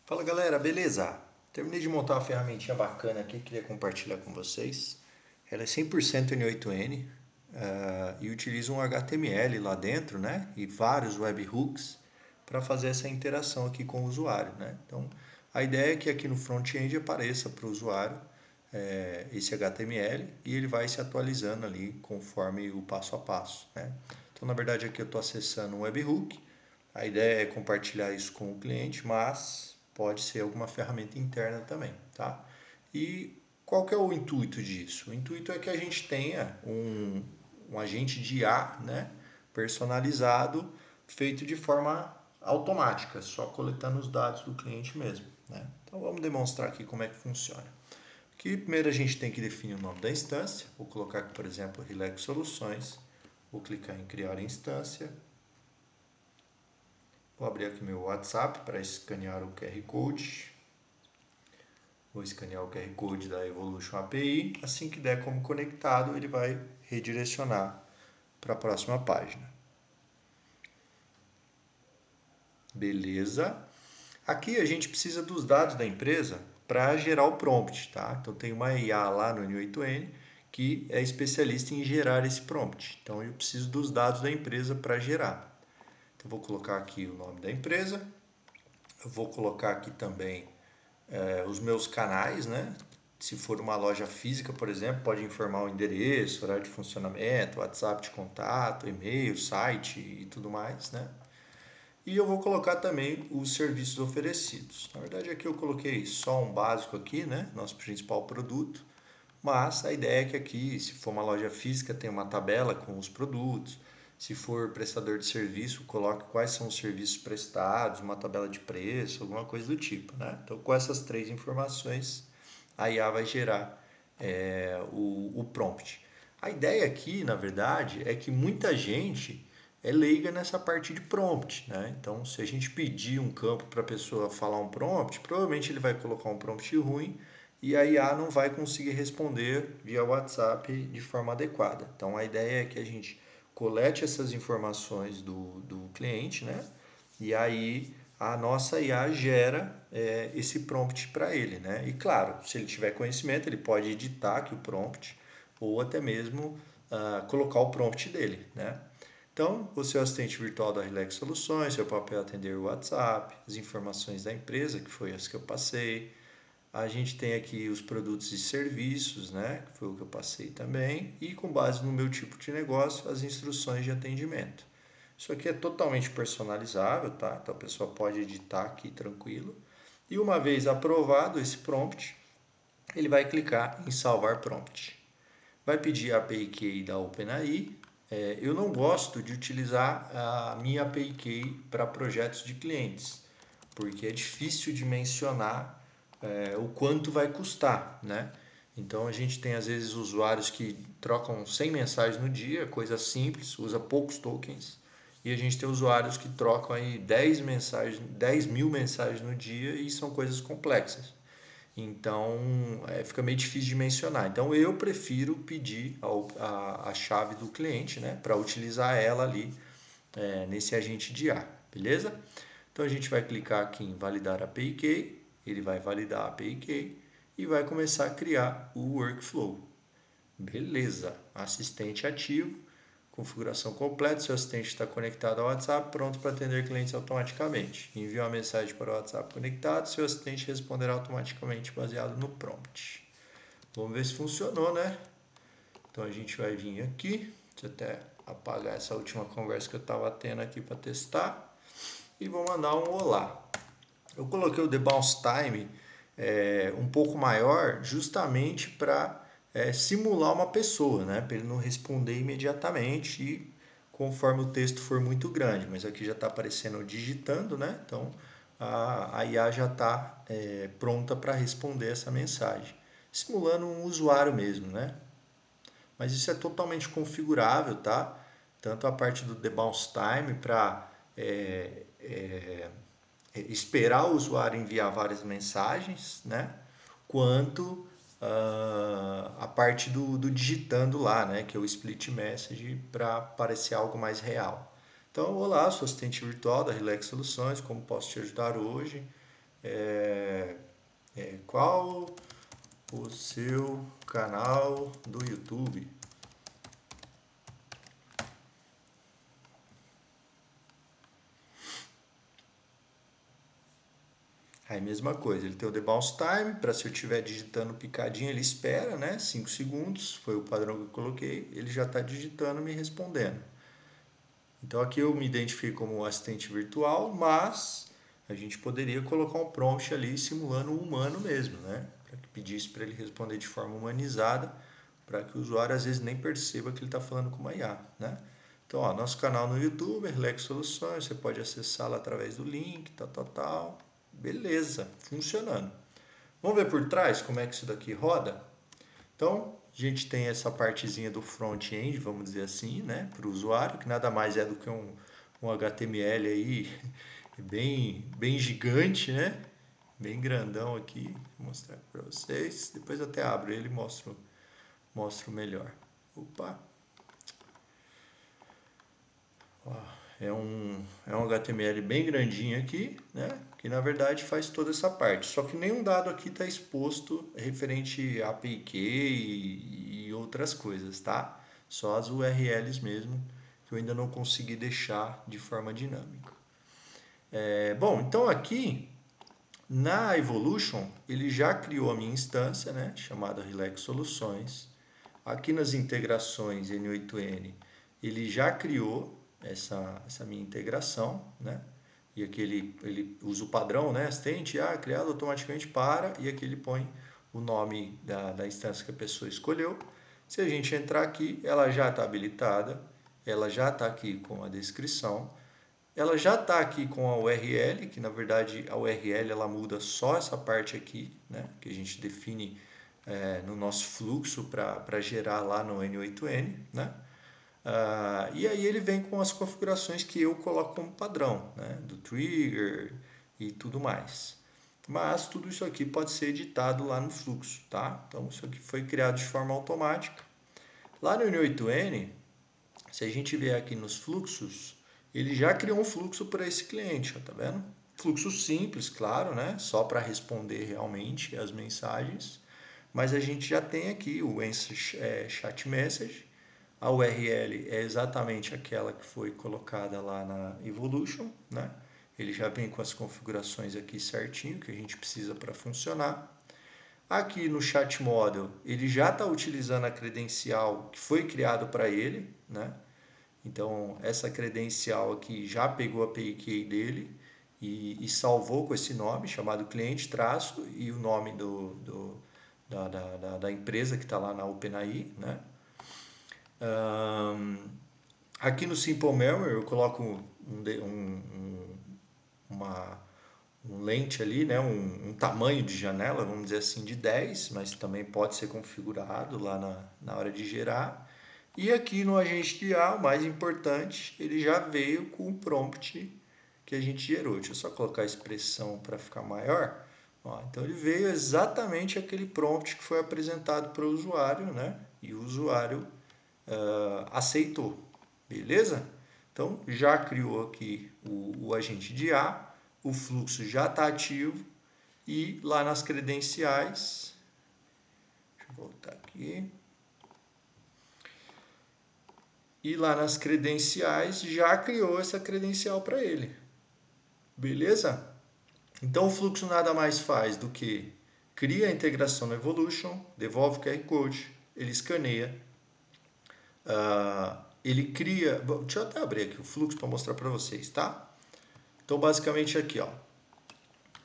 Fala galera, beleza? Terminei de montar uma ferramentinha bacana aqui, queria compartilhar com vocês. Ela é 100% N8N e utiliza um HTML lá dentro, né? E vários webhooks para fazer essa interação aqui com o usuário, né? Então, a ideia é que aqui no front-end apareça para o usuário esse HTML e ele vai se atualizando ali conforme o passo a passo, né? Então, na verdade, aqui eu estou acessando um webhook. A ideia é compartilhar isso com o cliente, mas pode ser alguma ferramenta interna também, tá? E qual que é o intuito disso? O intuito é que a gente tenha um agente de IA, né, personalizado, feito de forma automática, só coletando os dados do cliente mesmo, né? Então vamos demonstrar aqui como é que funciona. Aqui primeiro a gente tem que definir o nome da instância. Vou colocar aqui, por exemplo, Relax Soluções. Vou clicar em criar instância. Vou abrir aqui meu WhatsApp para escanear o QR Code. Vou escanear o QR Code da Evolution API. Assim que der como conectado, ele vai redirecionar para a próxima página. Beleza. Aqui a gente precisa dos dados da empresa para gerar o prompt, tá? Então tem uma IA lá no N8N que é especialista em gerar esse prompt. Então eu preciso dos dados da empresa para gerar. Então vou colocar aqui o nome da empresa. Eu vou colocar aqui também os meus canais, né? Se for uma loja física, por exemplo, pode informar o endereço, horário de funcionamento, WhatsApp de contato, e-mail, site e tudo mais, né? E eu vou colocar também os serviços oferecidos. Na verdade, aqui eu coloquei só um básico aqui, né? Nosso principal produto. Mas a ideia é que aqui, se for uma loja física, tem uma tabela com os produtos. Se for prestador de serviço, coloque quais são os serviços prestados, uma tabela de preço, alguma coisa do tipo, né? Então, com essas três informações, a IA vai gerar o prompt. A ideia aqui, na verdade, é que muita gente é leiga nessa parte de prompt, né? Então, se a gente pedir um campo para a pessoa falar um prompt, provavelmente ele vai colocar um prompt ruim e a IA não vai conseguir responder via WhatsApp de forma adequada. Então, a ideia é que a gente colete essas informações do cliente, né? E aí a nossa IA gera esse prompt para ele, né? E claro, se ele tiver conhecimento, ele pode editar aqui o prompt ou até mesmo colocar o prompt dele, né? Então, o seu assistente virtual da Relax Soluções, seu papel é atender o WhatsApp, as informações da empresa, que foi as que eu passei. A gente tem aqui os produtos e serviços, né, que foi o que eu passei também. E com base no meu tipo de negócio, as instruções de atendimento. Isso aqui é totalmente personalizável, tá? Então a pessoa pode editar aqui tranquilo. E uma vez aprovado esse prompt, ele vai clicar em salvar prompt. Vai pedir a API Key da OpenAI. Eu não gosto de utilizar a minha API Key para projetos de clientes, porque é difícil de mencionar o quanto vai custar, né? Então a gente tem às vezes usuários que trocam 100 mensagens no dia, coisa simples, usa poucos tokens, e a gente tem usuários que trocam aí 10 mensagens, 10 mil mensagens no dia e são coisas complexas. Então, fica meio difícil de mencionar. Então, eu prefiro pedir a chave do cliente, né, para utilizar ela ali nesse agente de IA, beleza? Então, a gente vai clicar aqui em validar a API Key, ele vai validar a API Key e vai começar a criar o workflow. Beleza, assistente ativo, configuração completa, seu assistente está conectado ao WhatsApp, pronto para atender clientes automaticamente. Envia uma mensagem para o WhatsApp conectado, seu assistente responderá automaticamente baseado no prompt. Vamos ver se funcionou, né? Então a gente vai vir aqui, deixa eu até apagar essa última conversa que eu estava tendo aqui para testar e vou mandar um olá. Eu coloquei o The Bounce Time um pouco maior justamente para simular uma pessoa, né? Para ele não responder imediatamente e conforme o texto for muito grande. Mas aqui já está aparecendo digitando, né? Então a IA já está pronta para responder essa mensagem, simulando um usuário mesmo, né? Mas isso é totalmente configurável, tá? Tanto a parte do The Bounce Time para esperar o usuário enviar várias mensagens, né? Quanto a parte do digitando lá, né? Que é o split message para parecer algo mais real. Então, olá, sou assistente virtual da Relax Soluções, como posso te ajudar hoje? Qual o seu canal do YouTube? Aí mesma coisa, ele tem o debounce time, para se eu estiver digitando picadinho, ele espera, né? 5 segundos, foi o padrão que eu coloquei, ele já está digitando e me respondendo. Então aqui eu me identifico como assistente virtual, mas a gente poderia colocar um prompt ali simulando um humano mesmo, né? Para que pedisse para ele responder de forma humanizada, para que o usuário às vezes nem perceba que ele está falando com uma IA, né? Então, ó, nosso canal no YouTube, Relax Soluções, você pode acessá-lo através do link, tal, tal, tal. Beleza, funcionando. Vamos ver por trás como é que isso daqui roda? Então, a gente tem essa partezinha do front-end, vamos dizer assim, né, para o usuário, que nada mais é do que um HTML aí bem gigante, né? Bem grandão aqui. Vou mostrar para vocês. Depois eu até abro ele e mostro melhor. Opa! Ó, é um HTML bem grandinho aqui, né? Que na verdade faz toda essa parte. Só que nenhum dado aqui está exposto referente a API Key e outras coisas, tá? Só as URLs mesmo, que eu ainda não consegui deixar de forma dinâmica. Bom, então aqui na Evolution ele já criou a minha instância, né? Chamada Relax Soluções. Aqui nas integrações N8N, ele já criou essa minha integração, né? E aqui ele usa o padrão, né? Assistente, criado automaticamente para, e aqui ele põe o nome da instância que a pessoa escolheu. Se a gente entrar aqui, ela já está habilitada, ela já está aqui com a descrição, ela já está aqui com a URL, que na verdade a URL ela muda só essa parte aqui, né? Que a gente define no nosso fluxo para gerar lá no N8N, né? E aí ele vem com as configurações que eu coloco como padrão, né? Do trigger e tudo mais. Mas tudo isso aqui pode ser editado lá no fluxo, tá? Então isso aqui foi criado de forma automática. Lá no N8N, se a gente vier aqui nos fluxos, ele já criou um fluxo para esse cliente, ó, tá vendo? Fluxo simples, claro, né? Só para responder realmente as mensagens. Mas a gente já tem aqui o Answer Chat Message. A URL é exatamente aquela que foi colocada lá na Evolution, né? Ele já vem com as configurações aqui certinho que a gente precisa para funcionar. Aqui no Chat Model, ele já está utilizando a credencial que foi criado para ele, né? Então, essa credencial aqui já pegou a API Key dele e salvou com esse nome, chamado cliente traço, e o nome da empresa que está lá na OpenAI, né? Aqui no Simple Memory eu coloco uma lente ali, né? um tamanho de janela, vamos dizer assim, de 10, mas também pode ser configurado lá na hora de gerar. E aqui no agente de IA, o mais importante, ele já veio com o prompt que a gente gerou. Deixa eu só colocar a expressão para ficar maior. Ó, então ele veio exatamente aquele prompt que foi apresentado para o usuário, né? E o usuário aceitou, beleza? Então já criou aqui o agente de IA, o fluxo já está ativo e lá nas credenciais, deixa eu voltar aqui, e lá nas credenciais já criou essa credencial para ele, beleza? Então o fluxo nada mais faz do que cria a integração no Evolution, devolve o QR Code, ele escaneia, ele cria. Deixa eu até abrir aqui o fluxo para mostrar para vocês, tá? Então, basicamente aqui, ó,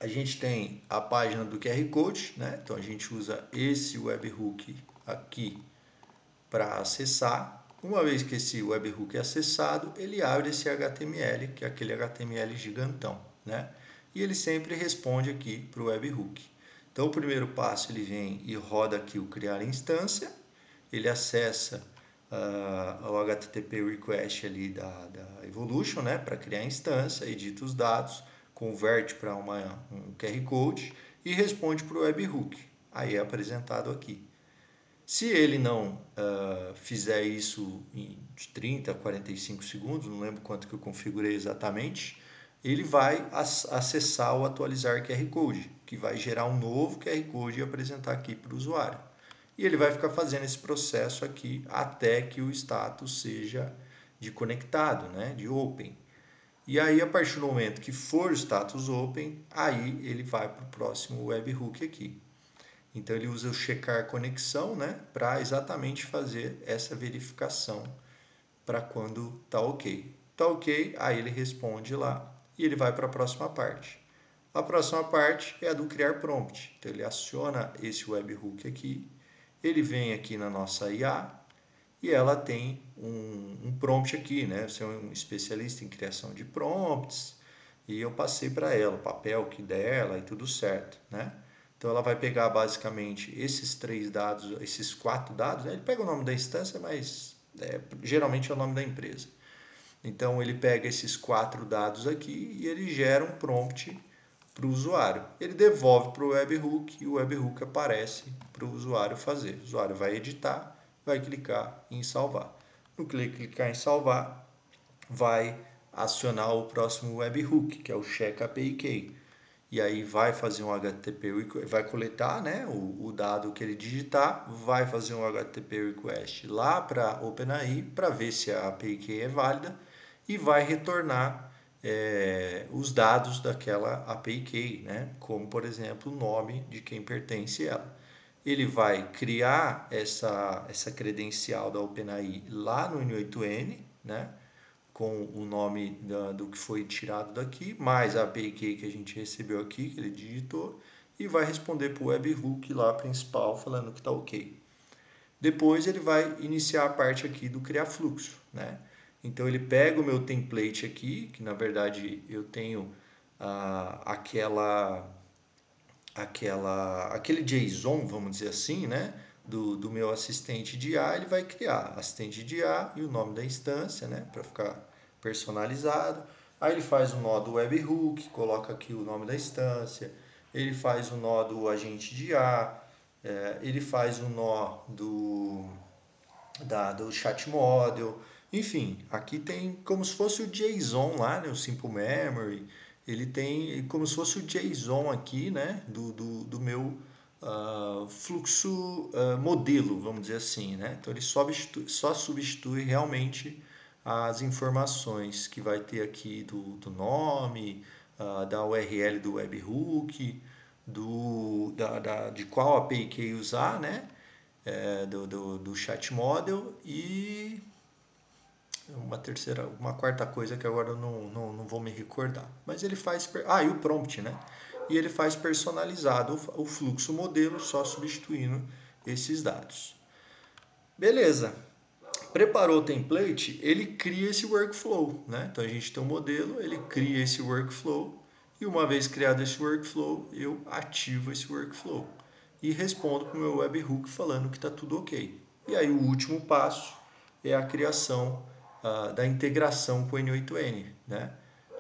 a gente tem a página do QR Code, né? Então a gente usa esse webhook aqui para acessar. Uma vez que esse webhook é acessado, ele abre esse HTML, que é aquele HTML gigantão, né? E ele sempre responde aqui para o webhook. Então, o primeiro passo, ele vem e roda aqui o criar instância, ele acessa o HTTP request ali da Evolution, né, para criar a instância, edita os dados, converte para um QR Code e responde para o webhook. Aí é apresentado aqui. Se ele não fizer isso de 30 a 45 segundos, não lembro quanto que eu configurei exatamente, ele vai acessar o atualizar QR Code, que vai gerar um novo QR Code e apresentar aqui para o usuário. E ele vai ficar fazendo esse processo aqui até que o status seja de conectado, né, de open. E aí, a partir do momento que for o status open, aí ele vai para o próximo webhook aqui. Então, ele usa o checar conexão, né, para exatamente fazer essa verificação para quando está ok. Está ok, aí ele responde lá e ele vai para a próxima parte. A próxima parte é a do criar prompt. Então, ele aciona esse webhook aqui, ele vem aqui na nossa IA, e ela tem um prompt aqui, né? Você é um especialista em criação de prompts, e eu passei para ela o papel que dela e tudo certo, né? Então ela vai pegar basicamente esses 3 dados, esses 4 dados, né? Ele pega o nome da instância, mas geralmente é o nome da empresa. Então ele pega esses 4 dados aqui e ele gera um prompt para o usuário. Ele devolve para o webhook e o webhook aparece para o usuário fazer. O usuário vai editar, vai clicar em salvar. No clicar em salvar, vai acionar o próximo webhook, que é o check API Key. E aí vai fazer um HTTP, vai coletar, né, o dado que ele digitar, vai fazer um HTTP request lá para a OpenAI para ver se a API Key é válida e vai retornar os dados daquela API Key, né, como por exemplo o nome de quem pertence a ela. Ele vai criar essa credencial da OpenAI lá no N8N, né, com o nome do que foi tirado daqui, mais a API Key que a gente recebeu aqui, que ele digitou, e vai responder para o webhook lá principal falando que está ok. Depois ele vai iniciar a parte aqui do criar fluxo, né? Então ele pega o meu template aqui, que na verdade eu tenho aquele JSON, vamos dizer assim, né? Do meu assistente de IA, ele vai criar assistente de IA e o nome da instância, né? Para ficar personalizado. Aí ele faz o nó do webhook, coloca aqui o nome da instância. Ele faz o nó do agente de IA. Ele faz o nó do chat model. Enfim, aqui tem como se fosse o JSON lá, né? O Simple Memory. Ele tem como se fosse o JSON aqui, né? Do meu fluxo modelo, vamos dizer assim, né? Então ele só substitui realmente as informações que vai ter aqui do nome, da URL do webhook, de qual API que usar, né? Do chat model e uma quarta coisa que agora eu não vou me recordar. Mas ele faz. E o prompt, né? E ele faz personalizado o fluxo modelo, só substituindo esses dados. Beleza. Preparou o template, ele cria esse workflow, né? Então a gente tem um modelo, ele cria esse workflow e uma vez criado esse workflow, eu ativo esse workflow e respondo para o meu webhook falando que está tudo ok. E aí o último passo é a criação da integração com o N8N, né?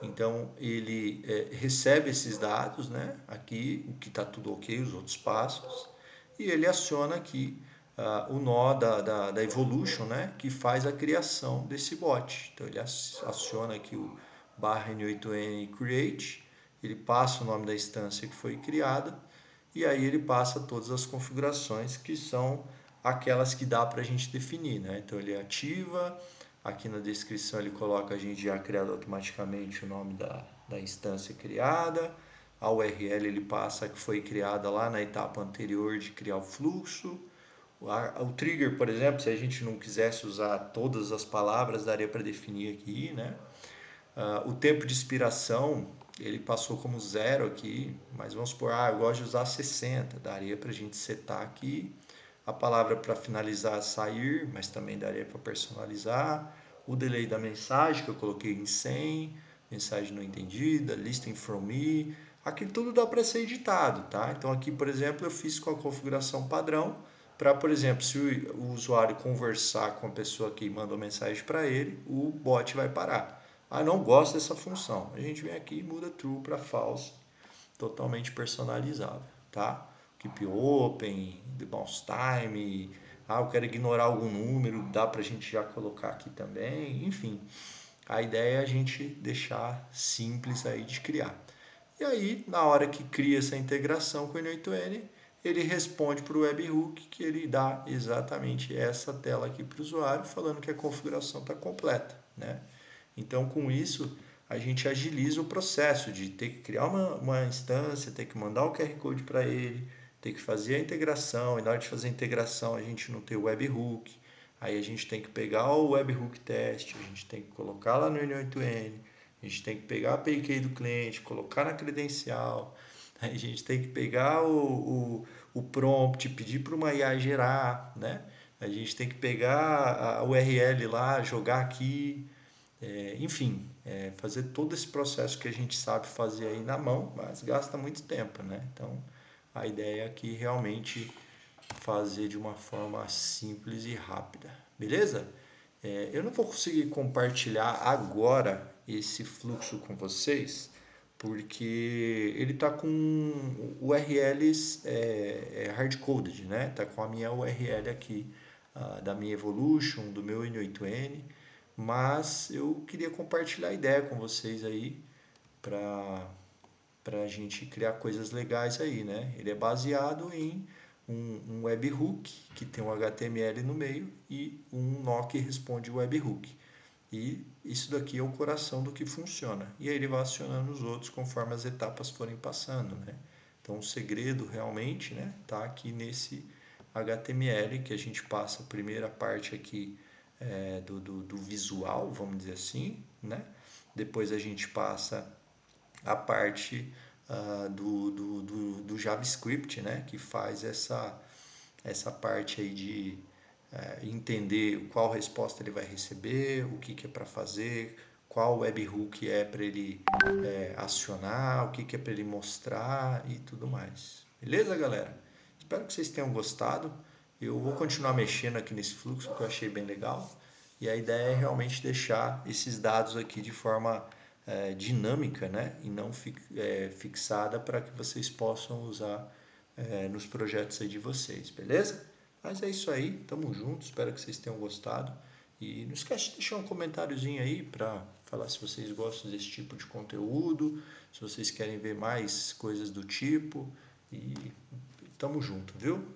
Então ele recebe esses dados, né? Aqui o que está tudo ok, os outros passos, e ele aciona aqui o nó da Evolution, né, que faz a criação desse bot. Então ele aciona aqui o /N8N create, ele passa o nome da instância que foi criada e aí ele passa todas as configurações que são aquelas que dá para a gente definir, né? Então ele ativa, aqui na descrição ele coloca a gente já criado automaticamente o nome da instância criada, a URL ele passa que foi criada lá na etapa anterior de criar o fluxo. O trigger, por exemplo, se a gente não quisesse usar todas as palavras, daria para definir aqui, né? O tempo de expiração, ele passou como 0 aqui, mas vamos supor, eu gosto de usar 60, daria para a gente setar aqui. A palavra para finalizar, sair, mas também daria para personalizar. O delay da mensagem, que eu coloquei em 100, mensagem não entendida, listening from me. Aqui tudo dá para ser editado, tá? Então aqui, por exemplo, eu fiz com a configuração padrão, para, por exemplo, se o usuário conversar com a pessoa que mandou mensagem para ele, o bot vai parar. Não gosto dessa função. A gente vem aqui e muda true para false, totalmente personalizável, tá? Keep open, the bounce time, eu quero ignorar algum número, dá para a gente já colocar aqui também, enfim. A ideia é a gente deixar simples aí de criar. E aí, na hora que cria essa integração com o N8N, ele responde para o webhook que ele dá exatamente essa tela aqui para o usuário, falando que a configuração está completa, né? Então, com isso, a gente agiliza o processo de ter que criar uma instância, ter que mandar o QR Code para ele, ter que fazer a integração, e na hora de fazer a integração a gente não tem o webhook, aí a gente tem que pegar o webhook test, a gente tem que colocar lá no N8N, a gente tem que pegar a API do cliente, colocar na credencial, a gente tem que pegar o prompt, pedir para uma IA gerar, né? A gente tem que pegar a URL lá, jogar aqui, enfim, fazer todo esse processo que a gente sabe fazer aí na mão, mas gasta muito tempo, né? Então, a ideia aqui realmente fazer de uma forma simples e rápida, beleza? Eu não vou conseguir compartilhar agora esse fluxo com vocês, porque ele está com URLs hard-coded, né? Está com a minha URL aqui, da minha Evolution, do meu N8N, mas eu queria compartilhar a ideia com vocês aí para a gente criar coisas legais aí, né? Ele é baseado em um webhook que tem um HTML no meio e um nó que responde o webhook. E isso daqui é o coração do que funciona. E aí ele vai acionando os outros conforme as etapas forem passando, né? Então o segredo realmente, né, tá aqui nesse HTML que a gente passa a primeira parte aqui do visual, vamos dizer assim, né? Depois a gente passa a parte do JavaScript, né? Que faz essa parte aí de entender qual resposta ele vai receber, o que é para fazer, qual webhook é para ele acionar, o que é para ele mostrar e tudo mais. Beleza, galera? Espero que vocês tenham gostado. Eu vou continuar mexendo aqui nesse fluxo que eu achei bem legal. E a ideia é realmente deixar esses dados aqui de forma dinâmica, né? E não fixada para que vocês possam usar nos projetos aí de vocês, beleza? Mas é isso aí, tamo junto, espero que vocês tenham gostado. E não esquece de deixar um comentáriozinho aí para falar se vocês gostam desse tipo de conteúdo, se vocês querem ver mais coisas do tipo. E tamo junto, viu?